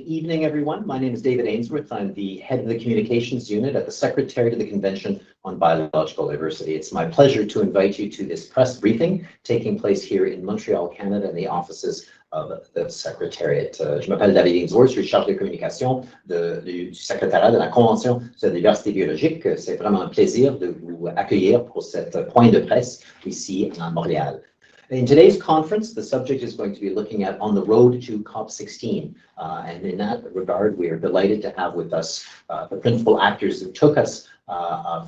evening, everyone. My name is David Ainsworth. I'm the head of the communications unit at the Secretariat of the Convention on Biological Diversity. It's my pleasure to invite you to this press briefing taking place here in Montreal, Canada, in the offices of the Secretariat. Je m'appelle David Ainsworth, je suis chargé de communication du Secrétariat de la Convention sur la diversité biologique. C'est vraiment un plaisir de vous accueillir pour cette point de presse ici à Montréal. In today's conference, the subject is going to be looking at on the road to COP16. And in that regard, we are delighted to have with us the principal actors that took us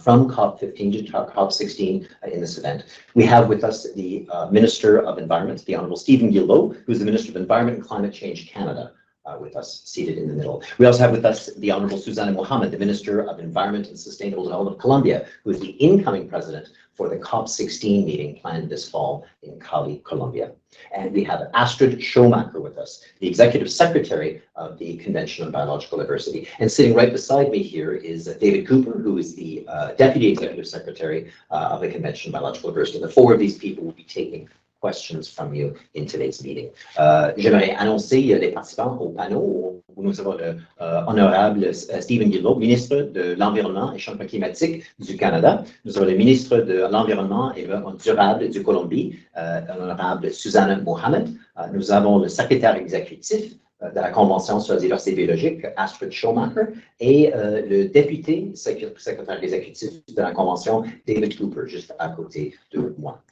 from COP15 to COP16 in this event. We have with us the Minister of Environment, the Honourable Steven Guilbeault, who is the Minister of Environment and Climate Change Canada, with us seated in the middle. We also have with us the Honourable Susana Muhamad, the Minister of Environment and Sustainable Development of Colombia, who is the incoming president for the COP16 meeting planned this fall in Cali, Colombia. And we have Astrid Schomaker with us, the Executive Secretary of the Convention on Biological Diversity. And sitting right beside me here is David Cooper, who is the Deputy Executive Secretary of the Convention on Biological Diversity. The four of these people will be taking questions from you in today's meeting. J'aimerais annoncer les participants au panneau où nous avons le honorable Steven Guilbeault, ministre de l'Environnement et Changement climatique du Canada. Nous avons le ministre de l'Environnement et durable du Colombie, l'honorable Susana Muhamad. Nous avons le secrétaire exécutif de la Convention sur la diversité biologique, Astrid Schomaker, et le député secrétaire exécutif de la Convention, David Cooper, juste à côté de moi.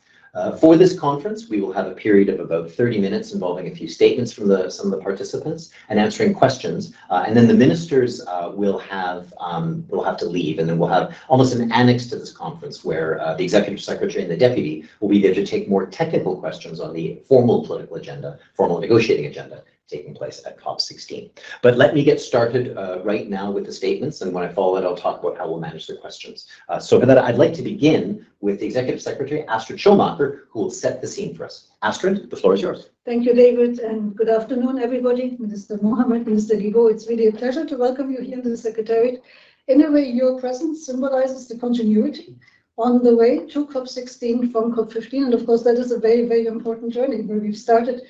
For this conference, we will have a period of about 30 minutes involving a few statements from some of the participants and answering questions. And then the ministers will have to leave, and then we'll have almost an annex to this conference where the executive secretary and the deputy will be there to take more technical questions on the formal political agenda, formal negotiating agenda taking place at COP16. But let me get started right now with the statements, and when I follow it, I'll talk about how we'll manage the questions. So for that, I'd like to begin with the Executive Secretary, Astrid Schomaker, who will set the scene for us. Astrid, the floor is yours. Thank you, David, and good afternoon, everybody. Minister Muhammad, Minister Guilbeault, it's really a pleasure to welcome you here in the Secretariat. In a way, your presence symbolizes the continuity on the way to COP16 from COP15, and of course, that is a very, very important journey where we've started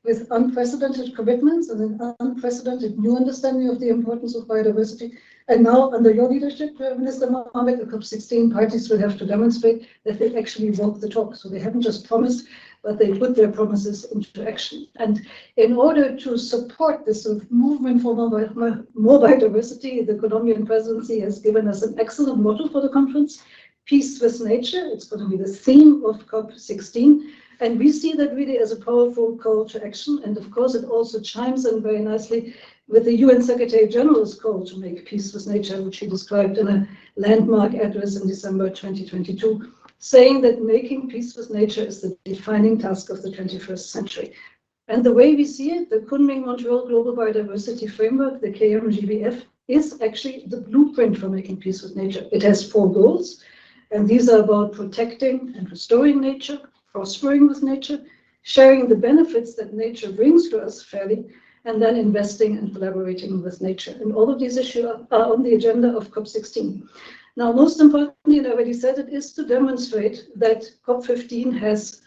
with unprecedented commitments and an unprecedented new understanding of the importance of biodiversity. And now, under your leadership, Minister Muhammad, the COP16 parties will have to demonstrate that they actually walk the talk. So they haven't just promised, but they put their promises into action. And in order to support this sort of movement for more biodiversity, the Colombian presidency has given us an excellent motto for the conference, Peace with Nature. It's going to be the theme of COP16. And we see that really as a powerful call to action. And of course, it also chimes in very nicely with the UN Secretary General's call to make peace with nature, which he described in a landmark address in December 2022, saying that making peace with nature is the defining task of the 21st century. And the way we see it, the Kunming-Montreal Global Biodiversity Framework, the KMGBF, is actually the blueprint for making peace with nature. It has 4 goals, and these are about protecting and restoring nature, prospering with nature, sharing the benefits that nature brings to us fairly, and then investing and collaborating with nature. And all of these issues are on the agenda of COP16. Now, most importantly, and I already said it, is to demonstrate that COP15 has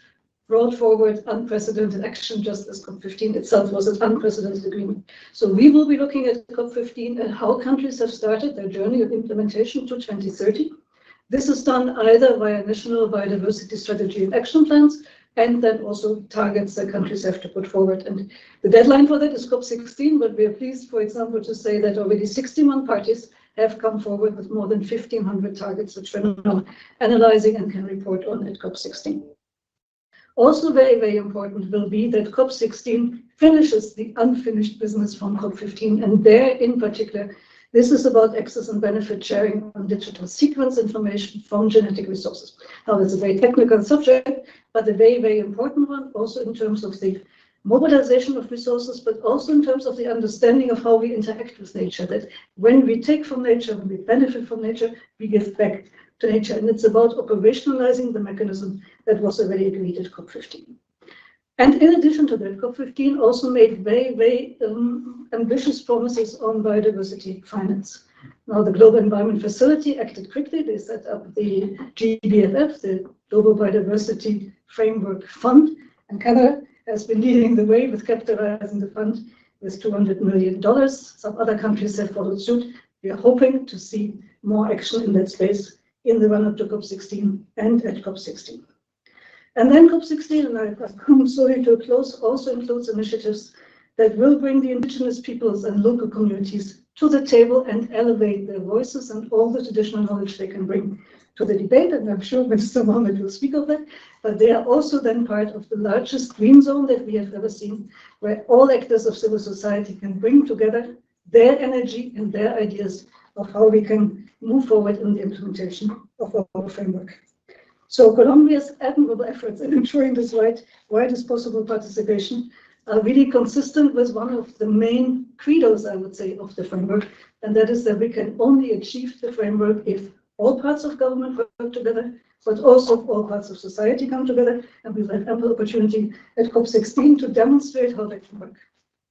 brought forward unprecedented action, just as COP15 itself was an unprecedented agreement. So we will be looking at COP15 and how countries have started their journey of implementation to 2030. This is done either via national biodiversity strategy and action plans, and then also targets that countries have to put forward. And the deadline for that is COP16, but we are pleased, for example, to say that already 61 parties have come forward with more than 1,500 targets, which we're now analyzing and can report on at COP16. Also very, very important will be that COP16 finishes the unfinished business from COP15, and there in particular, this is about access and benefit sharing on digital sequence information from genetic resources. Now, that's a very technical subject, but a very, very important one, also in terms of the mobilization of resources, but also in terms of the understanding of how we interact with nature, that when we take from nature, when we benefit from nature, we give back to nature. And it's about operationalizing the mechanism that was already agreed at COP15. And in addition to that, COP15 also made very, very ambitious promises on biodiversity finance. Now, the Global Environment Facility acted quickly. They set up the GBFF, the Global Biodiversity Framework Fund, and Canada has been leading the way with capitalizing the fund with $200 million. Some other countries have followed suit. We are hoping to see more action in that space in the run-up to COP16 and at COP16. And then COP16, and I've come slowly to a close, also includes initiatives that will bring the indigenous peoples and local communities to the table and elevate their voices and all the traditional knowledge they can bring to the debate. And I'm sure Minister Muhamad will speak of that. But they are also then part of the largest green zone that we have ever seen, where all actors of civil society can bring together their energy and their ideas of how we can move forward in the implementation of our framework. So Colombia's admirable efforts in ensuring this widest possible participation are really consistent with one of the main credos, I would say, of the framework, and that is that we can only achieve the framework if all parts of government work together, but also if all parts of society come together, and we've had ample opportunity at COP16 to demonstrate how that can work.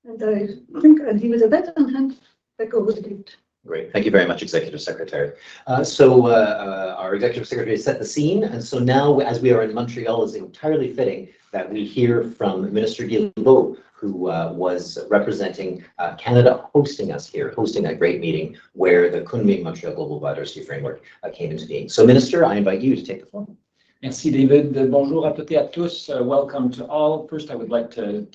And I think I'll leave it at that and hand back over to David. Great. Thank you very much, Executive Secretary. Our Executive Secretary set the scene, and so now, as we are in Montreal, it's entirely fitting that we hear from Minister Guilbeault, who was representing Canada, hosting us here, hosting that great meeting where the Kunming Montreal Global Biodiversity Framework came into being. So, Minister, I invite you to take the floor. Merci, David. Bonjour à toutes et à tous. Welcome to all. First, I would like to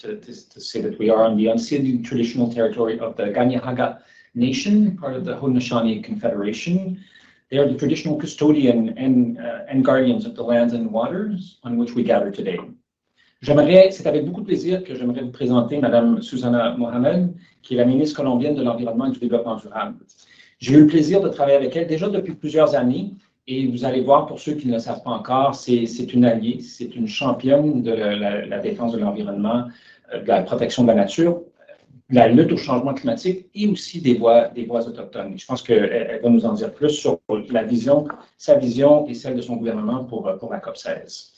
say that we are on the unceded traditional territory of the Kanien'kehá:ka Nation, part of the Haudenosaunee Confederation. They are the traditional custodian and guardians of the lands and waters on which we gather today. C'est avec beaucoup de plaisir que j'aimerais vous présenter Madame Susana Muhamad, qui est la ministre colombienne de l'Environnement et du Développement durable. J'ai eu le plaisir de travailler avec elle déjà depuis plusieurs années, et vous allez voir, pour ceux qui ne le savent pas encore, c'est une alliée, c'est une championne de la défense de l'environnement, de la protection de la nature, la lutte au changement climatique et aussi des voix autochtones. Je pense qu'elle va nous en dire plus sur sa vision et celle de son gouvernement pour la COP16.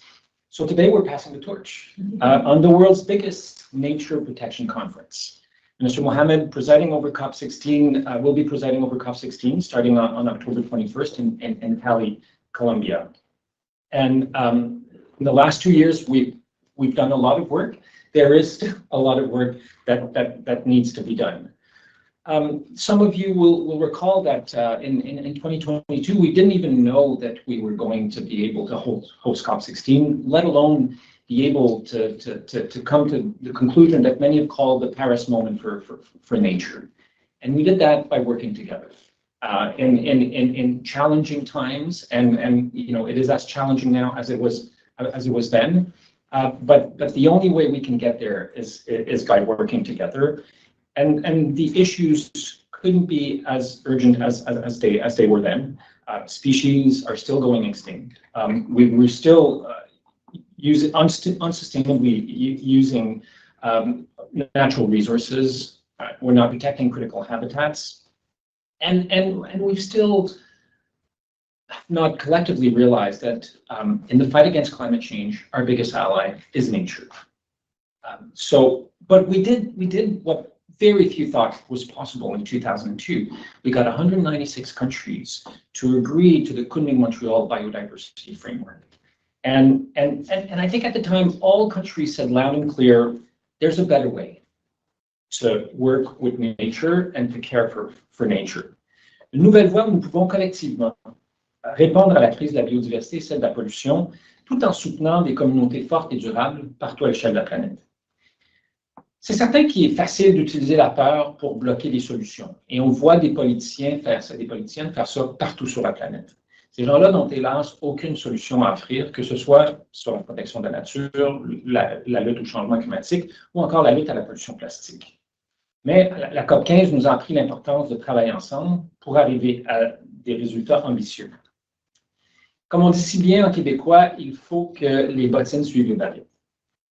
So today we're passing the torch on the world's biggest nature protection conference. Minister Muhamad presiding over COP16 will be presiding over COP16 starting on October 21st in Cali, Colombia. And in the last 2 years, we've done a lot of work. There is still a lot of work that needs to be done. Some of you will recall that in 2022, we didn't even know that we were going to be able to host COP16, let alone be able to come to the conclusion that many have called the Paris moment for nature. And we did that by working together in challenging times, and you know, it is as challenging now as it was then. But the only way we can get there is by working together, and the issues couldn't be as urgent as they were then. Species are still going extinct. We're still unsustainably using natural resources. We're not protecting critical habitats, and we've still not collectively realized that in the fight against climate change, our biggest ally is nature. But we did what very few thought was possible in 2002. We got 196 countries to agree to the Kunming Montreal Biodiversity Framework. And I think at the time, all countries said loud and clear, there's a better way to work with nature and to care for nature. Une nouvelle voie où nous pouvons collectivement répondre à la crise de la biodiversité, celle de la pollution, tout en soutenant des communautés fortes et durables partout à l'échelle de la planète. C'est certain qu'il est facile d'utiliser la peur pour bloquer les solutions. Et on voit des politiciennes faire ça partout sur la planète. Ces gens-là n'ont hélas aucune solution à offrir, que ce soit sur la protection de la nature, la lutte au changement climatique ou encore la lutte à la pollution plastique. Mais la COP15 nous a appris l'importance de travailler ensemble pour arriver à des résultats ambitieux. Comme on dit si bien en québécois, il faut que les bottines suivent les barrettes.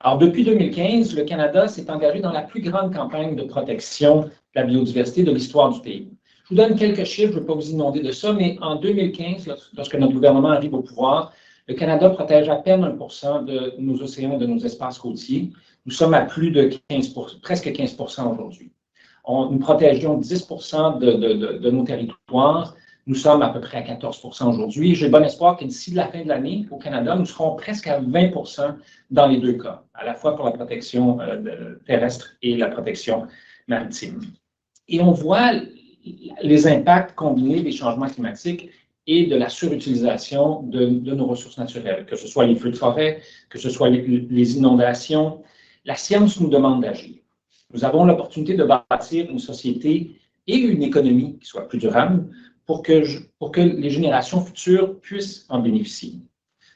Alors, depuis 2015, le Canada s'est engagé dans la plus grande campagne de protection de la biodiversité de l'histoire du pays. Je vous donne quelques chiffres, je ne vais pas vous inonder de ça, mais en 2015, lorsque notre gouvernement arrive au pouvoir, le Canada protège à peine 1% de nos océans et de nos espaces côtiers. Nous sommes à plus de 15%, presque 15% aujourd'hui. Nous protégeons 10% de nos territoires. Nous sommes à peu près à 14% aujourd'hui. J'ai bon espoir que d'ici la fin de l'année, au Canada, nous serons presque à 20% dans les deux cas, à la fois pour la protection terrestre et la protection maritime. Et on voit les impacts combinés des changements climatiques et de la surutilisation de nos ressources naturelles, que ce soit les feux de forêt, que ce soit les inondations. La science nous demande d'agir. Nous avons l'opportunité de bâtir une société et une économie qui soit plus durable pour que les générations futures puissent en bénéficier.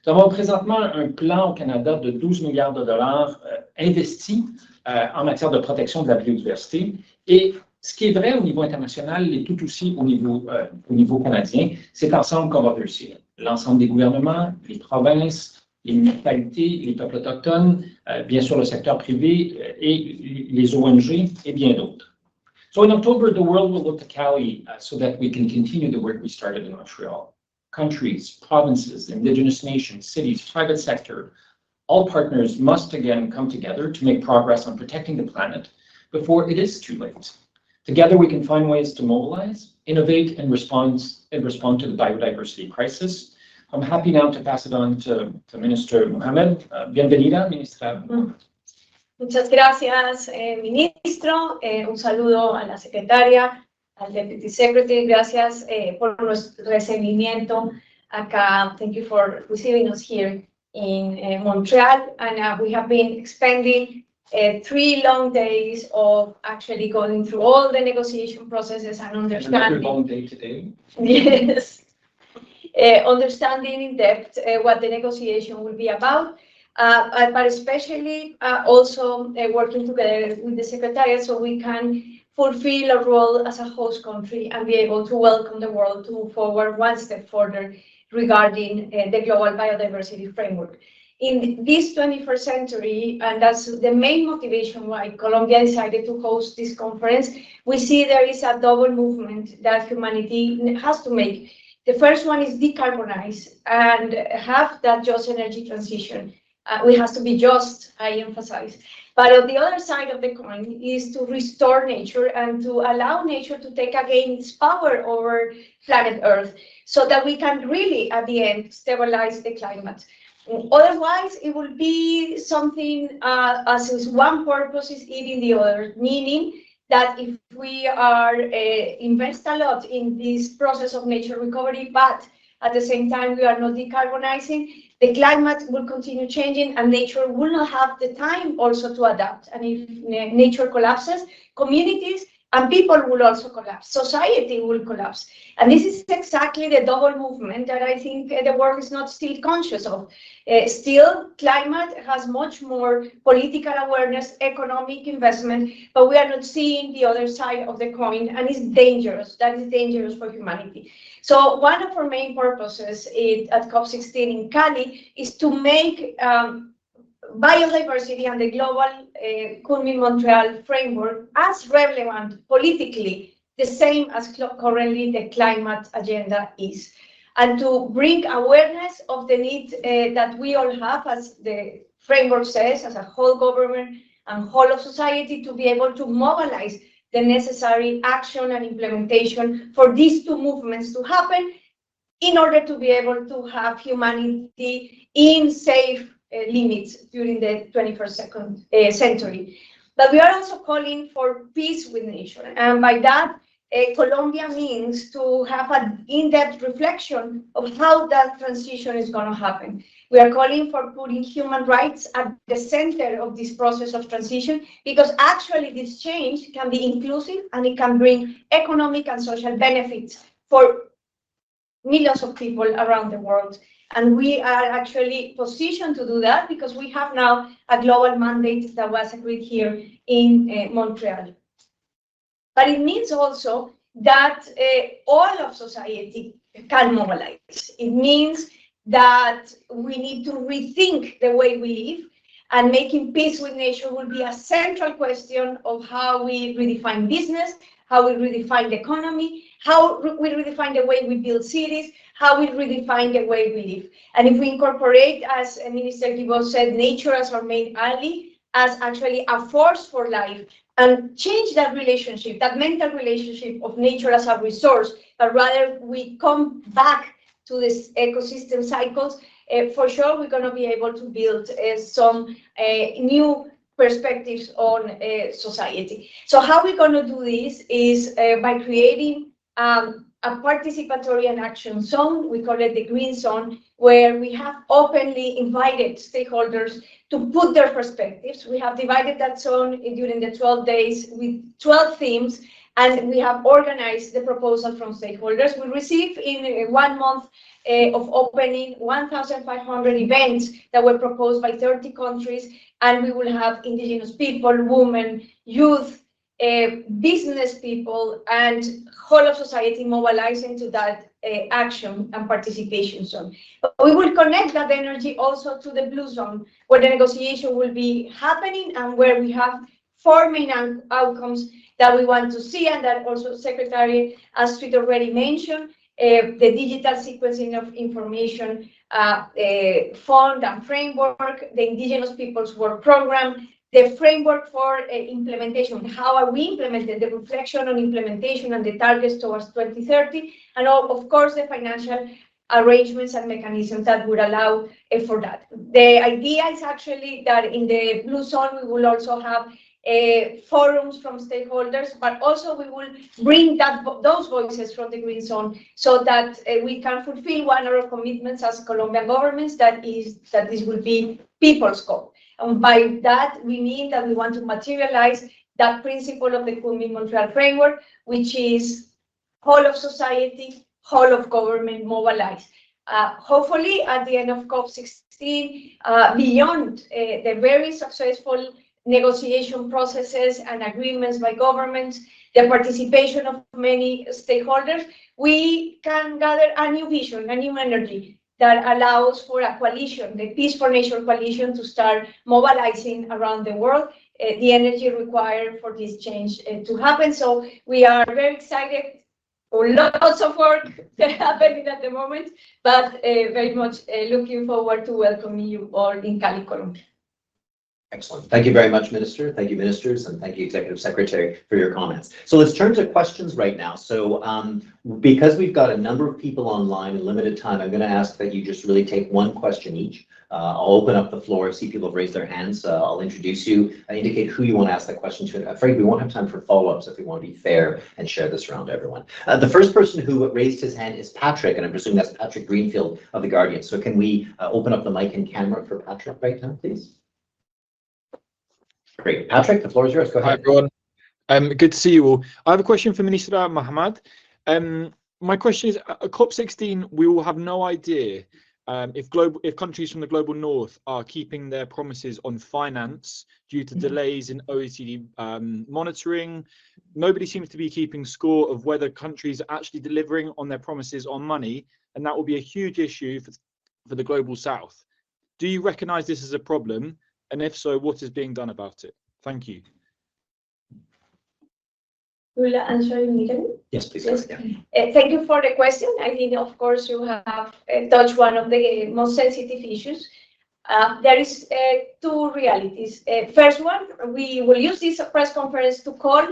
Nous avons présentement un plan au Canada de 12 milliards de dollars investis en matière de protection de la biodiversité. Et ce qui est vrai au niveau international et tout aussi au niveau canadien, c'est ensemble qu'on va réussir. L'ensemble des gouvernements, les provinces, les municipalités, les peuples autochtones, bien sûr le secteur privé et les ONG et bien d'autres. So in October, the world will look to Cali so that we can continue the work we started in Montreal. Countries, provinces, indigenous nations, cities, private sector, all partners must again come together to make progress on protecting the planet before it is too late. Together, we can find ways to mobilize, innovate, and respond to the biodiversity crisis. I'm happy now to pass it on to Minister Muhamad. Bienvenida, Ministra. Muchas gracias, ministro. Un saludo a la secretaria, al Deputy Secretary. Gracias por nuestro recibimiento acá. Thank you for receiving us here in Montreal. And we have been expending 3 long days of actually going through all the negotiation processes and understanding. Another long day today. Yes. Understanding in depth what the negotiation will be about, but especially also working together with the Secretariat so we can fulfill a role as a host country and be able to welcome the world to move forward one step further regarding the global biodiversity framework. In this 21st century, and that's the main motivation why Colombia decided to host this conference, we see there is a double movement that humanity has to make. The first one is decarbonize and have that just energy transition. We have to be just, I emphasize. But on the other side of the coin is to restore nature and to allow nature to take again its power over planet Earth so that we can really, at the end, stabilize the climate. Otherwise, it will be something as one purpose is eating the other, meaning that if we are invest a lot in this process of nature recovery, but at the same time we are not decarbonizing, the climate will continue changing and nature will not have the time also to adapt. And if nature collapses, communities and people will also collapse. Society will collapse. And this is exactly the double movement that I think the world is not still conscious of. Still, climate has much more political awareness, economic investment, but we are not seeing the other side of the coin, and it's dangerous. That is dangerous for humanity. So one of our main purposes at COP16 in Cali is to make biodiversity and the global Montreal framework as relevant politically, the same as currently the climate agenda is, and to bring awareness of the need that we all have, as the framework says, as a whole government and whole of society, to be able to mobilize the necessary action and implementation for these 2 movements to happen in order to be able to have humanity in safe limits during the 21st century. But we are also calling for peace with nature. And by that, Colombia means to have an in-depth reflection of how that transition is going to happen. We are calling for putting human rights at the center of this process of transition, because actually this change can be inclusive and it can bring economic and social benefits for millions of people around the world. And we are actually positioned to do that because we have now a global mandate that was agreed here in Montreal. But it means also that all of society can mobilize. It means that we need to rethink the way we live, and making peace with nature will be a central question of how we redefine business, how we redefine the economy, how we redefine the way we build cities, how we redefine the way we live. And if we incorporate, as Minister Guilbeault said, nature as our main ally, as actually a force for life, and change that relationship, that mental relationship of nature as a resource, but rather we come back to this ecosystem cycles, for sure we're going to be able to build some new perspectives on society. So how we're going to do this is by creating a participatory and action zone. We call it the green zone, where we have openly invited stakeholders to put their perspectives. We have divided that zone during the 12 days with 12 themes, and we have organized the proposal from stakeholders. We received in 1 month of opening 1,500 events that were proposed by 30 countries, and we will have indigenous people, women, youth, business people, and whole of society mobilizing to that action and participation zone. But we will connect that energy also to the blue zone, where the negotiation will be happening and where we have 4 main outcomes that we want to see, and that also Secretary Astrid already mentioned: the digital sequencing of information fund and framework, the Indigenous Peoples Work Program, the framework for implementation, how are we implementing, the reflection on implementation and the targets towards 2030, and of course the financial arrangements and mechanisms that would allow for that. The idea is actually that in the blue zone we will also have forums from stakeholders, but also we will bring those voices from the green zone so that we can fulfill one of our commitments as Colombian governments, that this will be people's COP. And by that, we mean that we want to materialize that principle of the Montreal framework, which is whole of society, whole of government mobilized. Hopefully, at the end of COP16, beyond the very successful negotiation processes and agreements by governments, the participation of many stakeholders, we can gather a new vision, a new energy that allows for a coalition, the Peace for Nature coalition, to start mobilizing around the world the energy required for this change to happen. So we are very excited. Lots of work happening at the moment, but very much looking forward to welcoming you all in Cali, Colombia. Excellent. Thank you very much, Minister. Thank you, Ministers, and thank you, Executive Secretary, for your comments. So let's turn to questions right now. So because we've got a number of people online in limited time, I'm going to ask that you just really take one question each. I'll open up the floor. I see people have raised their hands. I'll introduce you, indicate who you want to ask that question to. I'm afraid we won't have time for follow-ups if we want to be fair and share this around to everyone. The first person who raised his hand is Patrick, and I'm presuming that's Patrick Greenfield of The Guardian. So can we open up the mic and camera for Patrick right now, please? Great. Patrick, the floor is yours. Go ahead. Hi, everyone. Good to see you all. I have a question for Minister Muhamad. My question is, at COP16, we will have no idea if countries from the global north are keeping their promises on finance due to delays in OECD monitoring. Nobody seems to be keeping score of whether countries are actually delivering on their promises on money, and that will be a huge issue for the global south. Do you recognise this as a problem? And if so, what is being done about it? Thank you. Will I answer immediately? Yes, please. Yes. Yeah. Thank you for the question. I think, of course, you have touched one of the most sensitive issues. There is 2 realities. First one, we will use this press conference to call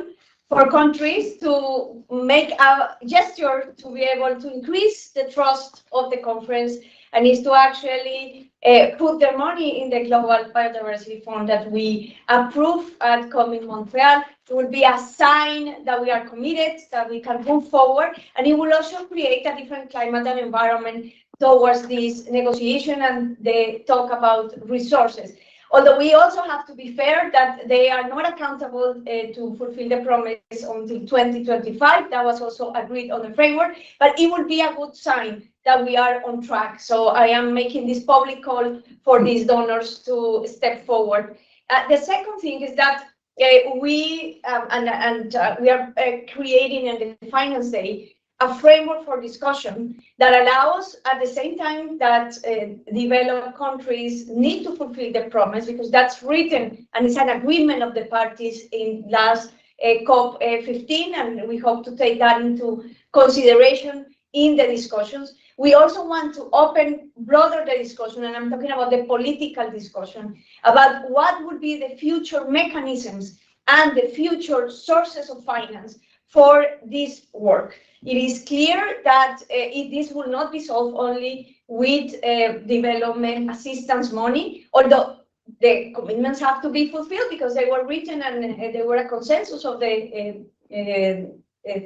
for countries to make a gesture to be able to increase the trust of the conference, and is to actually put their money in the Global Biodiversity Fund that we approve at COP in Montreal. It will be a sign that we are committed, that we can move forward, and it will also create a different climate and environment towards this negotiation and the talk about resources. Although we also have to be fair that they are not accountable to fulfill the promise until 2025. That was also agreed on the framework, but it would be a good sign that we are on track. So I am making this public call for these donors to step forward. The second thing is that we are creating in the Finance Day a framework for discussion that allows, at the same time that developed countries need to fulfill the promise, because that's written and it's an agreement of the parties in last COP15, and we hope to take that into consideration in the discussions. We also want to broaden the discussion, and I'm talking about the political discussion, about what would be the future mechanisms and the future sources of finance for this work. It is clear that this will not be solved only with development assistance money, although the commitments have to be fulfilled because they were written and they were a consensus of the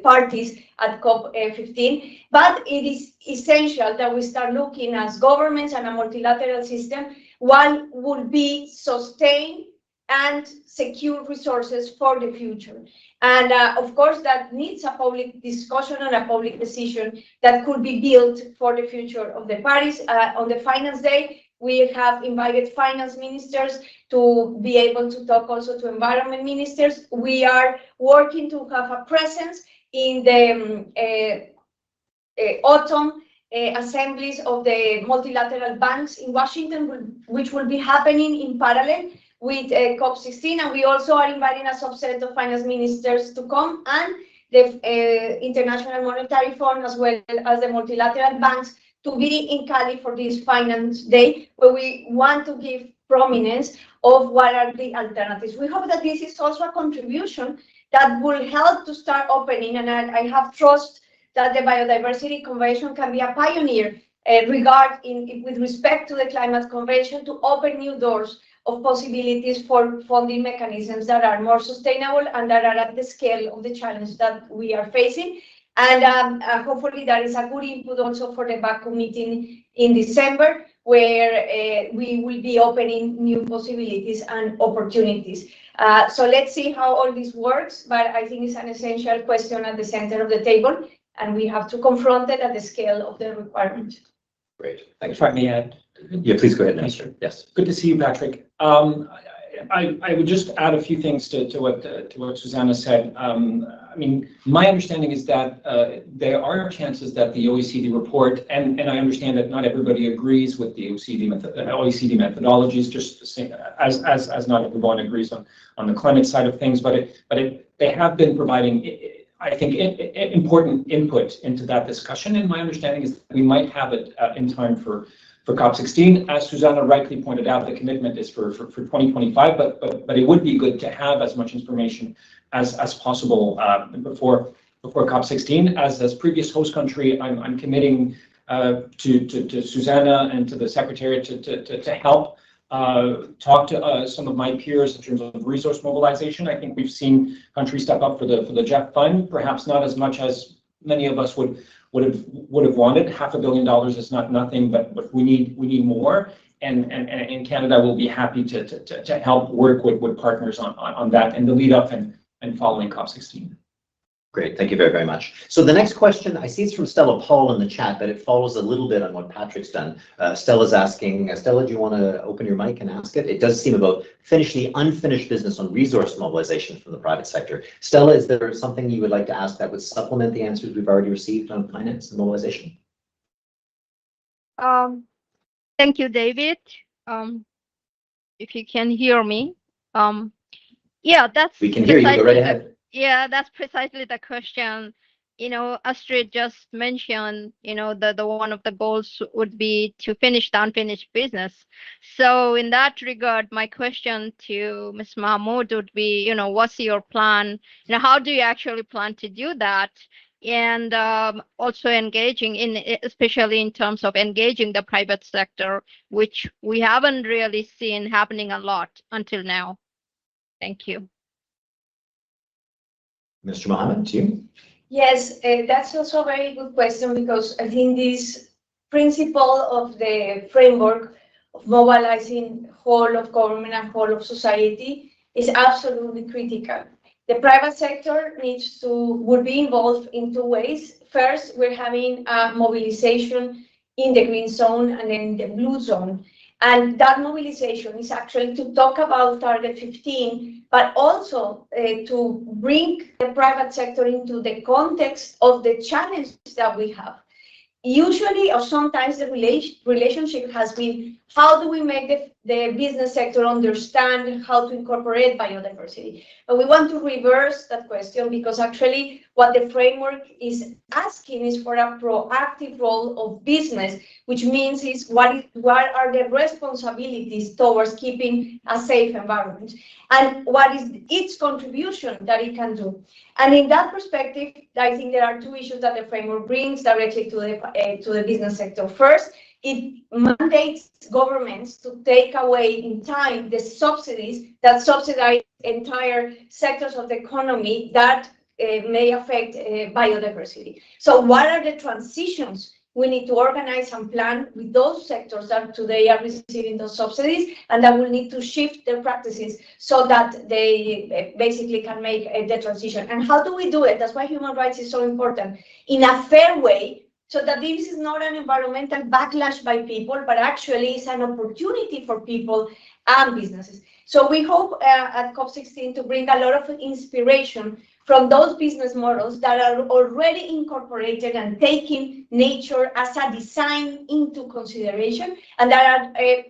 parties at COP15, but it is essential that we start looking as governments and a multilateral system what will be sustained and secure resources for the future. And of course, that needs a public discussion and a public decision that could be built for the future of the Paris. On the Finance Day, we have invited finance ministers to be able to talk also to environment ministers. We are working to have a presence in the autumn assemblies of the multilateral banks in Washington, which will be happening in parallel with COP16, and we also are inviting a subset of finance ministers to come, and the International Monetary Fund, as well as the multilateral banks, to be in Cali for this Finance Day, where we want to give prominence of what are the alternatives. We hope that this is also a contribution that will help to start opening, and I have trust that the Biodiversity Convention can be a pioneer with respect to the Climate Convention, to open new doors of possibilities for funding mechanisms that are more sustainable and that are at the scale of the challenge that we are facing. And hopefully that is a good input also for the Baku meeting in December, where we will be opening new possibilities and opportunities. So let's see how all this works, but I think it's an essential question at the center of the table, and we have to confront it at the scale of the requirement. Great. Thank you. If I may add. Yeah, please go ahead, Minister. Yes. Good to see you, Patrick. I would just add a few things to what Susana said. I mean, my understanding is that there are chances that the OECD report, and I understand that not everybody agrees with the OECD methodologies, just the same as not everyone agrees on the climate side of things, but they have been providing, I think, important input into that discussion, and my understanding is that we might have it in time for COP16. As Susana rightly pointed out, the commitment is for 2025, but it would be good to have as much information as possible before COP16. As previous host country, I'm committing to Susana and to the Secretariat to help talk to some of my peers in terms of resource mobilization. I think we've seen countries step up for the JEF fund, perhaps not as much as many of us would have wanted. $500 million is not nothing, but we need more. And in Canada, we'll be happy to help work with partners on that and the lead up and following COP16. Great, thank you very, very much. So the next question, I see it's from Stella Paul in the chat, but it follows a little bit on what Patrick's done. Stella's asking, Stella, do you want to open your mic and ask it? It does seem about finish the unfinished business on resource mobilization from the private sector. Stella, is there something you would like to ask that would supplement the answers we've already received on finance and mobilization? Thank you, David. If you can hear me. Yeah, that's... We can hear you, go right ahead. Yeah, that's precisely the question. You know, Astrid just mentioned, you know, the one of the goals would be to finish the unfinished business. So in that regard, my question to Ms. Muhamad would be, you know, what's your plan? You know, how do you actually plan to do that? And also engaging in, especially in terms of engaging the private sector, which we haven't really seen happening a lot until now. Thank you. Mr. Muhamad, to you. Yes, that's also a very good question, because I think this principle of the framework of mobilizing whole of government and whole of society is absolutely critical. The private sector would be involved in two ways. First, we're having a mobilization in the green zone and then the blue zone. And that mobilization is actually to talk about Target 15, but also to bring the private sector into the context of the challenges that we have. Usually, or sometimes, the relationship has been, how do we make the business sector understand how to incorporate biodiversity? But we want to reverse that question, because actually what the framework is asking is for a proactive role of business, which means is what are the responsibilities towards keeping a safe environment, and what is its contribution that it can do. And in that perspective, I think there are two issues that the framework brings directly to the business sector. First, it mandates governments to take away in time the subsidies that subsidize entire sectors of the economy that may affect biodiversity. So what are the transitions we need to organize and plan with those sectors that today are receiving those subsidies and that will need to shift their practices so that they basically can make the transition? And how do we do it? That's why human rights is so important, in a fair way, so that this is not an environmental backlash by people, but actually it's an opportunity for people and businesses. So we hope at COP16 to bring a lot of inspiration from those business models that are already incorporated and taking nature as a design into consideration, and that are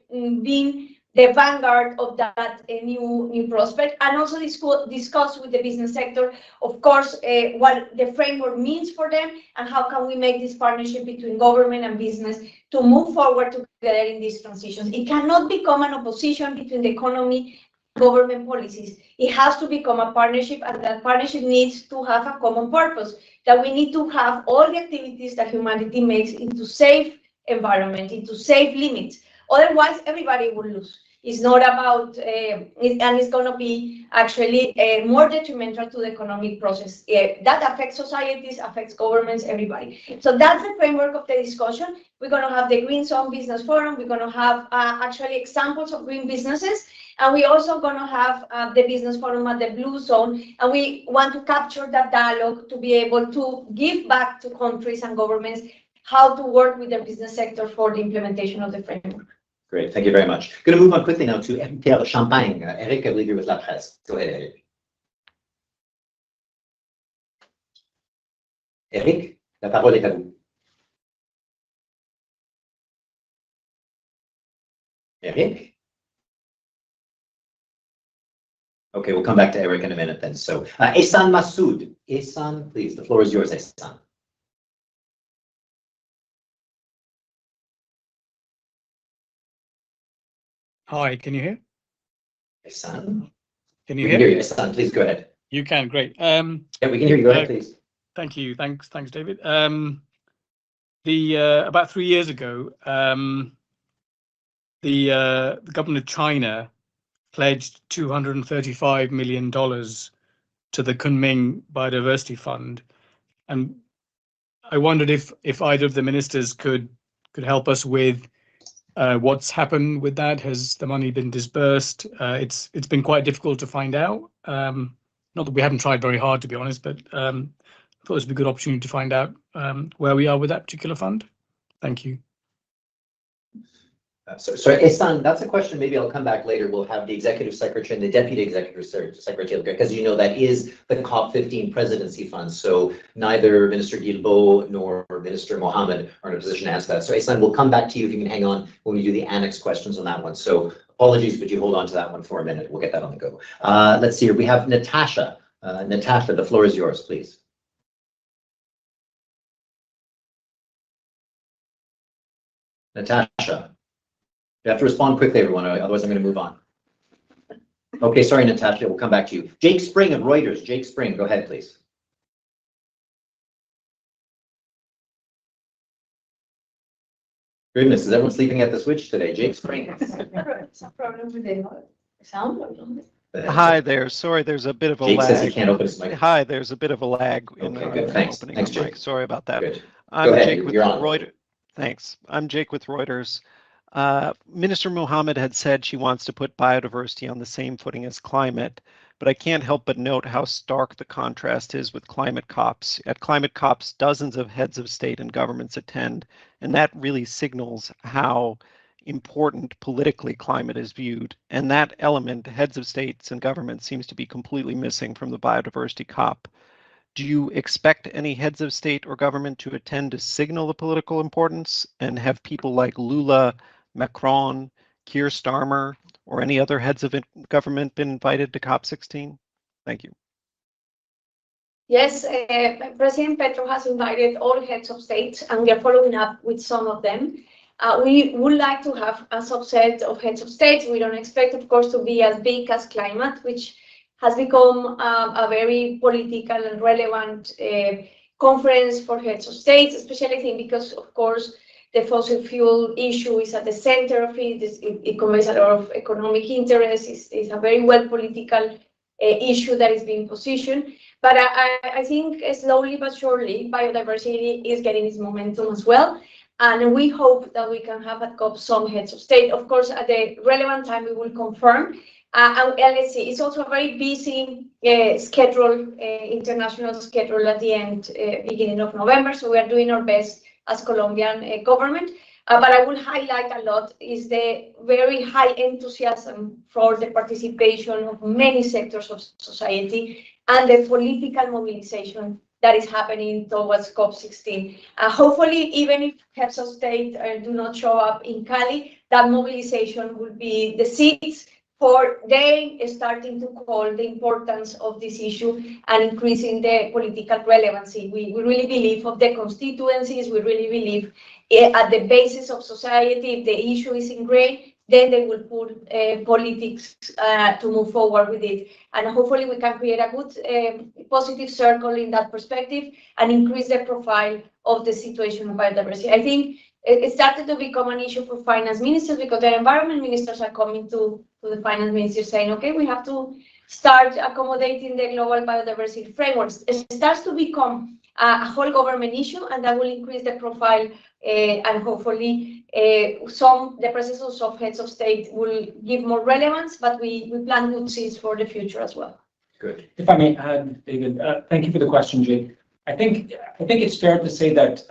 being the vanguard of that new prospect, and also discuss with the business sector, of course, what the framework means for them and how can we make this partnership between government and business to move forward together in these transitions. It cannot become an opposition between the economy and government policies. It has to become a partnership, and that partnership needs to have a common purpose, that we need to have all the activities that humanity makes into safe environment, into safe limits. Otherwise, everybody will lose. It's not about, and it's going to be actually more detrimental to the economic process. That affects societies, affects governments, everybody. So that's the framework of the discussion. We're going to have the Green Zone Business Forum. We're going to have actually examples of green businesses. And we're also going to have the Business Forum at the Blue Zone. And we want to capture that dialogue to be able to give back to countries and governments how to work with the business sector for the implementation of the framework. Great, thank you very much. Going to move on quickly now to Pierre Champagne. Eric, I believe you're with La Presse. Go ahead, Eric. Eric, la parole est à vous. Eric? Okay, we'll come back to Eric in a minute then. So, Ehsan Massoud. Ehsan, please, the floor is yours, Ehsan. Hi, can you hear? Ehsan? Can you We hear? can hear you, Ehsan. Please go ahead. You can, great. Yeah, we can hear you. Go ahead, please. Thank you. Thanks, David. About 3 years ago, the government of China pledged $235 million to the Kunming Biodiversity Fund, and I wondered if either of the ministers could help us with what's happened with that. Has the money been dispersed? It's been quite difficult to find out. Not that we haven't tried very hard, to be honest, but I thought it would be a good opportunity to find out where we are with that particular fund. Thank you. So Ehsan, that's a question maybe I'll come back later. We'll have the executive secretary and the deputy executive secretary, because you know that is the COP15 presidency fund. So neither Minister Guilbeault nor Minister Muhamad are in a position to answer that. So Ehsan, we'll come back to you if you can hang on when we do the annex questions on that one. So apologies, but you hold on to that one for a minute. We'll get that on the go. Let's see here. We have Natasha. Natasha, the floor is yours, please. Natasha. You have to respond quickly, everyone, otherwise I'm going to move on. Okay, sorry, Natasha, we'll come back to you. Jake Spring of Reuters. Jake Spring, go ahead, please. Goodness, is everyone sleeping at the switch today? Jake Spring. Some problem with the sound. Hi there. Sorry, there's a bit of a Jake lag. says he can't open his mic. Hi, there's a bit of a lag in Okay, good. Thanks. opening Thanks, the Jake. mic. Sorry about that. Good. I'm Go ahead. Jake with You're on. Reuters. Thanks. I'm Jake with Reuters. Minister Muhamad had said she wants to put biodiversity on the same footing as climate, but I can't help but note how stark the contrast is with climate COPs. At climate COPs, dozens of heads of state and governments attend, and that really signals how important politically climate is viewed. And that element, heads of states and governments, seems to be completely missing from the biodiversity COP. Do you expect any heads of state or government to attend to signal the political importance, and have people like Lula, Macron, Keir Starmer, or any other heads of government been invited to COP16? Thank you. Yes, President Petro has invited all heads of state, and we are following up with some of them. We would like to have a subset of heads of states. We don't expect, of course, to be as big as climate, which has become a very political and relevant conference for heads of states, especially because, of course, The fossil fuel issue is at the center of it. It conveys a lot of economic interest. It's a very well political issue that is being positioned. But I think slowly but surely, biodiversity is getting its momentum as well. And we hope that we can have at COP some heads of state. Of course, at the relevant time, we will confirm. And let's see, it's also a very busy schedule, international schedule at the end, beginning of November. So we are doing our best as Colombian government. But I will highlight a lot is the very high enthusiasm for the participation of many sectors of society and the political mobilization that is happening towards COP16. Hopefully, even if heads of state do not show up in Cali, that mobilization will be the seeds for they starting to call the importance of this issue and increasing the political relevancy. We really believe of the constituencies, we really believe at the basis of society, if the issue is ingrained, then they will put politics to move forward with it. And hopefully we can create a good positive circle in that perspective and increase the profile of the situation of biodiversity. I think it started to become an issue for finance ministers because the environment ministers are coming to the finance ministers saying, okay, we have to start accommodating the global biodiversity frameworks. It starts to become a whole government issue, and that will increase the profile and hopefully the presence of heads of state will give more relevance, but we plan good seeds for the future as well. Good. If I may add, David, thank you for the question, Jake. I think it's fair to say that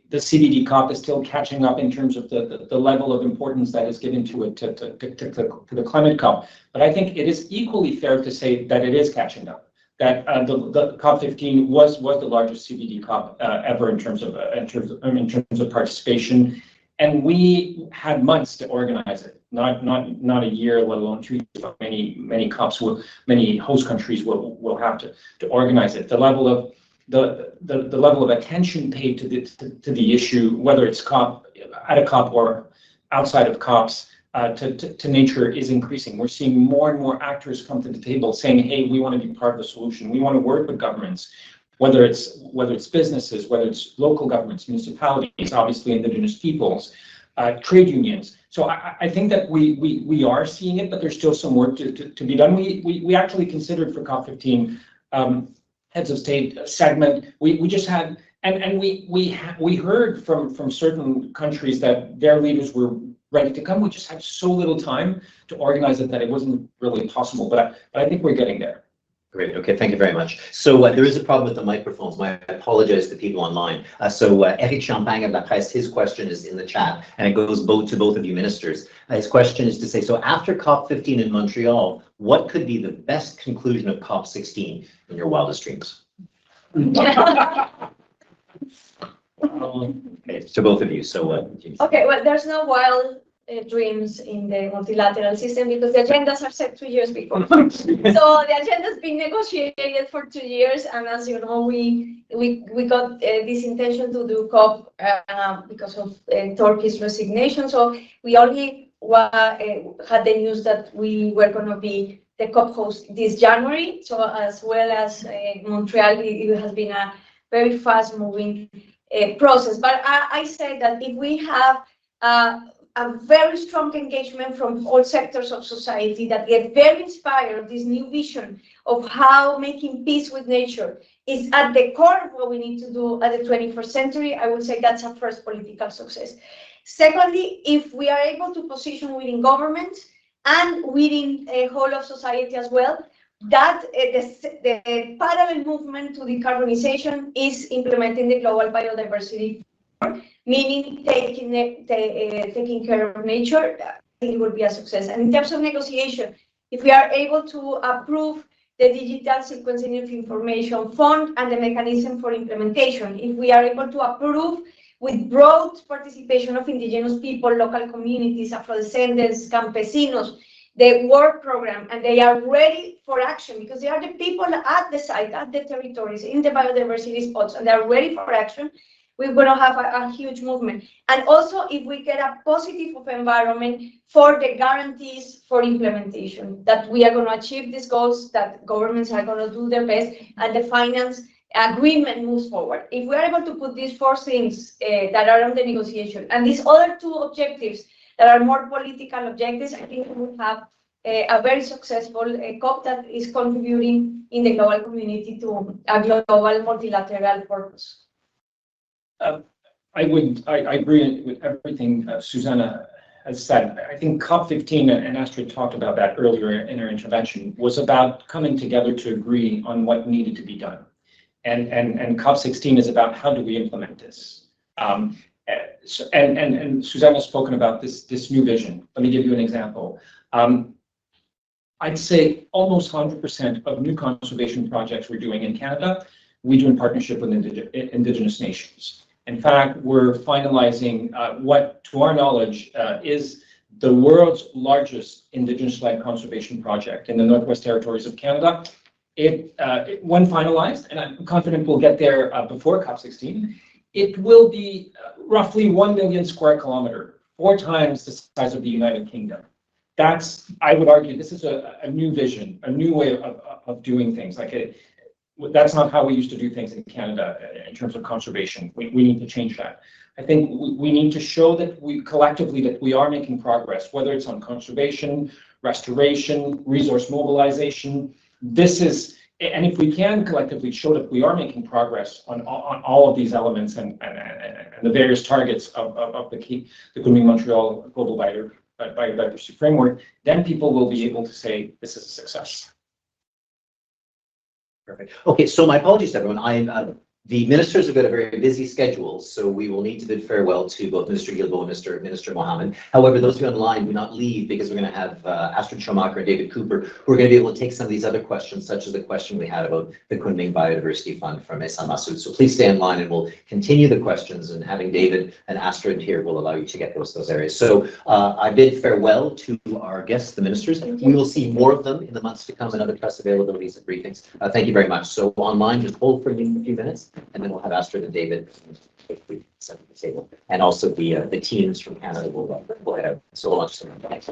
the CBD COP is still catching up in terms of the level of importance that is given to it to the climate COP. But I think it is equally fair to say that it is catching up. That the COP15 was the largest CBD COP ever in terms of participation, and we had months to organize it. Not a year, let alone 2 years. Many COPs many host countries will have to organize it. The level of attention paid to the issue, whether it's at a COP or outside of COPs, to nature is increasing. We're seeing more and more actors come to the table saying, hey, we want to be part of the solution. We want to work with governments, whether it's businesses, whether it's local governments, municipalities, obviously indigenous peoples, trade unions. So I think that we are seeing it, but there's still some work to be done. We actually considered for COP15 heads of state segment. We just had, and we heard from certain countries that their leaders were ready to come. We just had so little time to organize it that it wasn't really possible. But I think we're getting there. Great. Okay. Thank you very much. So there is a problem with the microphones. I apologize to people online. Eric Champagne of La Presse, his question is in the chat, and it goes to both of you ministers. His question is to say, so after COP15 in Montreal, what could be the best conclusion of COP16 in your wildest dreams? Okay, to both of you. So okay, well, there's no wild dreams in the multilateral system because the agendas are set 2 years before. So the agenda has been negotiated for 2 years, and as you know, we got this intention to do COP because of Turkey's resignation. So we only had the news that we were going to be the COP host this January. So as well as Montreal, it has been a very fast-moving process. But I say that if we have a very strong engagement from all sectors of society that get very inspired of this new vision of how making peace with nature is at the core of what we need to do at the 21st century, I would say that's a first political success. Secondly, if we are able to position within government and within a whole of society as well, that the parallel movement to decarbonization is implementing the global biodiversity, meaning taking care of nature. I think it will be a success. And in terms of negotiation, if we are able to approve the digital sequencing of information fund and the mechanism for implementation, if we are able to approve with broad participation of indigenous people, local communities, Afro-descendants, campesinos, the work program, and they are ready for action because they are the people at the site, at the territories, in the biodiversity spots, and they are ready for action, we're going to have a huge movement. And also, if we get a positive of environment for the guarantees for implementation, that we are going to achieve these goals, that governments are going to do their best, and the finance agreement moves forward. If we are able to put these four things that are on the negotiation and these other two objectives that are more political objectives, I think we will have a very successful COP that is contributing in the global community to a global multilateral purpose. I agree with everything Susana has said. I think COP15, and Astrid talked about that earlier in her intervention, was about coming together to agree on what needed to be done. And COP16 is about how do we implement this. And Susana has spoken about this new vision. Let me give you an example. I'd say almost 100% of new conservation projects we're doing in Canada, we do in partnership with Indigenous nations. In fact, we're finalizing what, to our knowledge, is the world's largest Indigenous-led conservation project in the Northwest Territories of Canada. When finalized, and I'm confident we'll get there before COP16, it will be roughly 1 million square kilometer, 4 times the size of the United Kingdom. I would argue, this is a new vision, a new way of doing things. That's not how we used to do things in Canada in terms of conservation. We need to change that. I think we need to show that collectively that we are making progress, whether it's on conservation, restoration, resource mobilization. And if we can collectively show that we are making progress on all of these elements and the various targets of the Kunming Montreal Global Biodiversity Framework, then people will be able to say this is a success. Perfect. Okay, so my apologies, everyone. The ministers have got a very busy schedule, so we will need to bid farewell to both Minister Guilbeault and Minister Muhamad. However, those of you online do not leave, because we're going to have Astrid Schomaker and David Cooper, who are going to be able to take some of these other questions, such as the question we had about the Kunming Biodiversity Fund from Esa Massoud. So please stay in line and we'll continue the questions, and having David and Astrid here will allow you to get those areas. So I bid farewell to our guests, the ministers. We will see more of them in the months to come and other press availabilities and briefings. Thank you very much. So online, just hold for a few minutes, and then we'll have Astrid and David set at the table, and also the teams from Canada will head out. So hold on just a minute. Thanks.